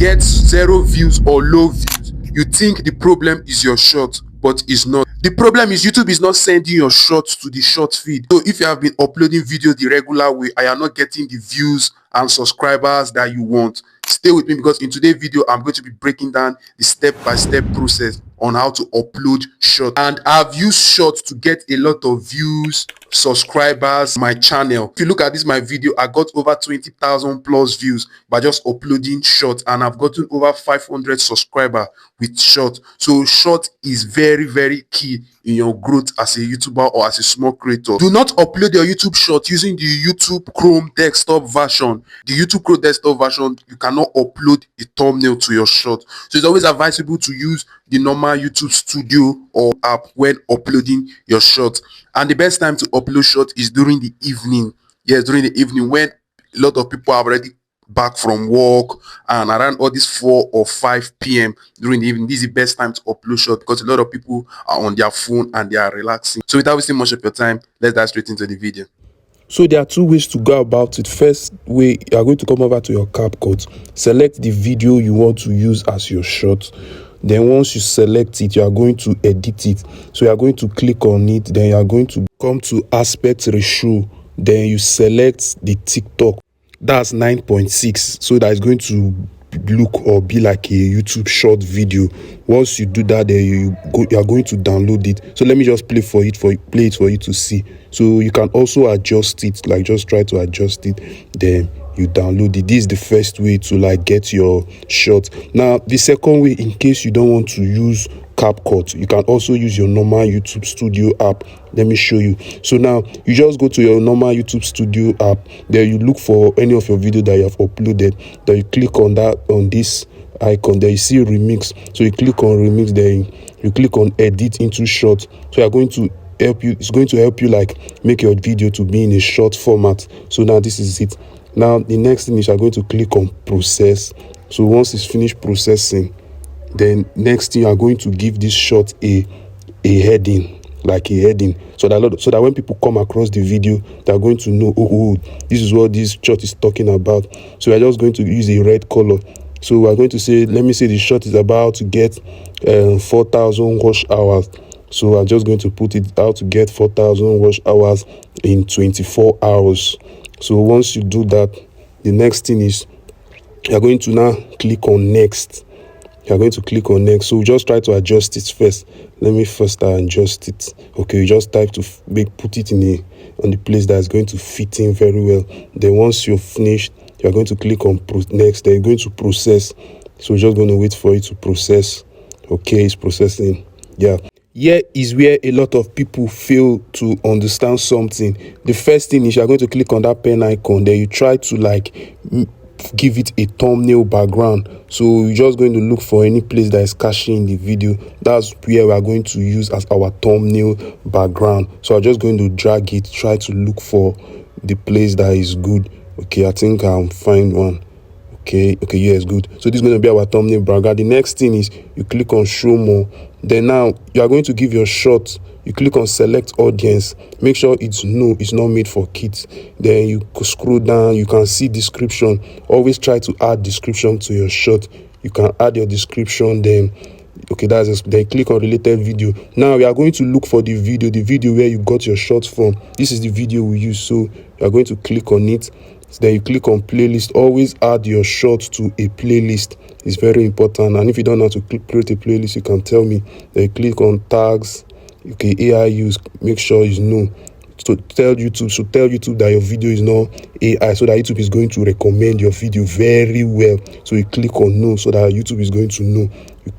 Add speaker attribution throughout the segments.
Speaker 1: gets 0 views or low views, you think the problem is your short, but it's not. The problem is YouTube is not sending your shorts to the short feed. So if you have been uploading videos the regular way and you're not getting the views and subscribers that you want, stay with me, because in today's video I'm going to be breaking down the step-by-step process on how to upload shorts. And I've used shorts to get a lot of views, subscribers, my channel. If you look at this my video, I got over 20,000 plus views by just uploading shorts, and I've gotten over 500 subscribers with short. So short is very, very key in your growth as a YouTuber or as a small creator. Do not upload your YouTube short using the YouTube Chrome desktop version. The YouTube Chrome desktop version, you cannot upload a thumbnail to your short. So it's always advisable to use the normal YouTube Studio or app when uploading your short. And the best time to upload short is during the evening. Yes, during the evening, when a lot of people are already back from work, and around all this 4 or 5 p.m. during the evening, this is the best time to upload short, because a lot of people are on their phone and they are relaxing. So without wasting much of your time, let's dive straight into the video.
Speaker 2: So there are 2 ways to go about it. First way, you are going to come over to your CapCut, select the video you want to use as your short. Then once you select it, you are going to edit it. So you are going to click on it, then you are going to come to aspect ratio, then you select the TikTok. That's 9.6, so that is going to look or be like a YouTube short video. Once you do that, then you are going to download it. So let me just play it for you to see. So you can also adjust it, like just try to adjust it, then you download it. This is the first way to like get your short. Now the second way, in case you don't want to use CapCut, you can also use your normal YouTube Studio app. Let me show you. So now you just go to your normal YouTube Studio app, then you look for any of your video that you have uploaded, then you click on this icon, then you see remix. So you click on remix, then you click on edit into short. So you're going to help you, it's going to help you like make your video to be in a short format. So now this is it. Now the next thing is you're going to click on process. So once it's finished processing, then next thing you are going to give this short a heading, like a heading, so that when people come across the video, they are going to know, oh, this is what this short is talking about. So we're just going to use a red color. So we're going to say, let me say the short is about to get 4,000 watch hours. So I'm just going to put it out to get 4,000 watch hours in 24 hours. So once you do that, the next thing is you're going to now click on next. You're going to click on next. So just try to adjust it first. Let me first adjust it. Okay, you just type to put it on the place that's going to fit in very well. Then once you're finished, you're going to click on next. Then you're going to process. So you're just going to wait for it to process. Okay, it's processing. Yeah. Here is where a lot of people fail to understand something. The first thing is you're going to click on that pen icon. Then you try to like give it a thumbnail background. So you're just going to look for any place that is caching in the video. That's where we are going to use as our thumbnail background. So I'm just going to drag it, try to look for the place that is good. Okay, I think I'll find one. Okay, yeah, it's good. So this is going to be our thumbnail background. The next thing is you click on show more. Then now you are going to give your short. You click on select audience. Make sure it's not made for kids. Then you scroll down. You can see description. Always try to add description to your short. You can add your description. Then okay, then click on related video. Now we are going to look for the video where you got your short from. This is the video we use. So you are going to click on it. Then you click on playlist. Always add your short to a playlist. It's very important. And if you don't know how to create a playlist, you can tell me. Then you click on tags. Okay, AI use. Make sure you know. So tell YouTube that your video is not AI, so that YouTube is going to recommend your video very well. So you click on no, so that YouTube is going to know.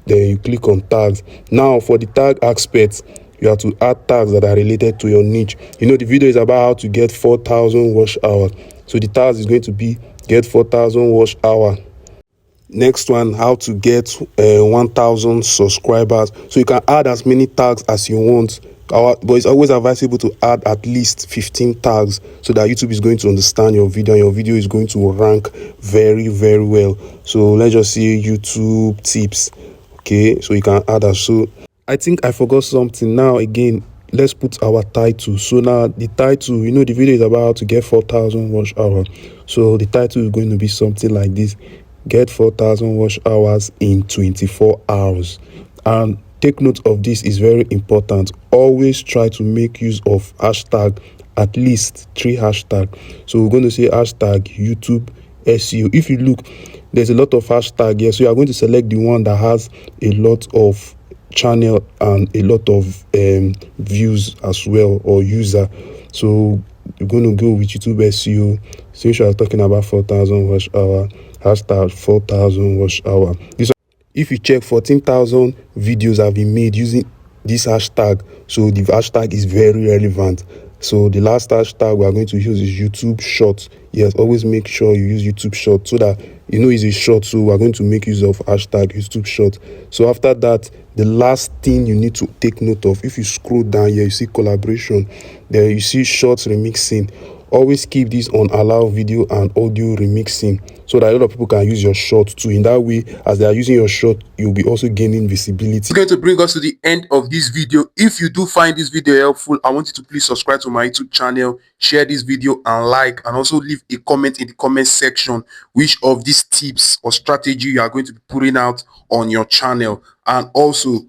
Speaker 2: Then you click on tags. Now for the tag aspect, you have to add tags that are related to your niche. You know, the video is about how to get 4,000 watch hours. So the tag is going to be get 4,000 watch hour. Next one, how to get 1,000 subscribers. So you can add as many tags as you want. But it's always advisable to add at least 15 tags so that YouTube is going to understand your video and your video is going to rank very, very well. So let's just see YouTube tips. Okay, so you can add that. So I think I forgot something. Now again, let's put our title. So now the title, you know, the video is about to get 4,000 watch hours. So the title is going to be something like this: get 4,000 watch hours in 24 hours. And take note of this, is very important. Always try to make use of hashtag, at least 3 hashtags. So we're going to say hashtag YouTube SEO. If you look, there's a lot of hashtag here, so you are going to select the one that has a lot of channel and a lot of views as well, or user. So you're going to go with YouTube SEO. Since you are talking about 4,000 watch hour, hashtag 4,000 watch hour. If you check, 14,000 videos have been made using this hashtag, so the hashtag is very relevant. So the last hashtag we are going to use is YouTube short. Yes, always make sure you use YouTube short, so that you know it's a short, so we're going to make use of hashtag YouTube short. So after that, the last thing you need to take note of, if you scroll down here, you see collaboration, there you see shorts remixing. Always keep this on allow video and audio remixing, so that a lot of people can use your short too. In that way, as they are using your short, you'll be also gaining visibility.
Speaker 1: It's going to bring us to the end of this video. If you do find this video helpful, I want you to please subscribe to my YouTube channel, share this video and like, and also leave a comment in the comment section which of these tips or strategy you are going to be putting out on your channel. And also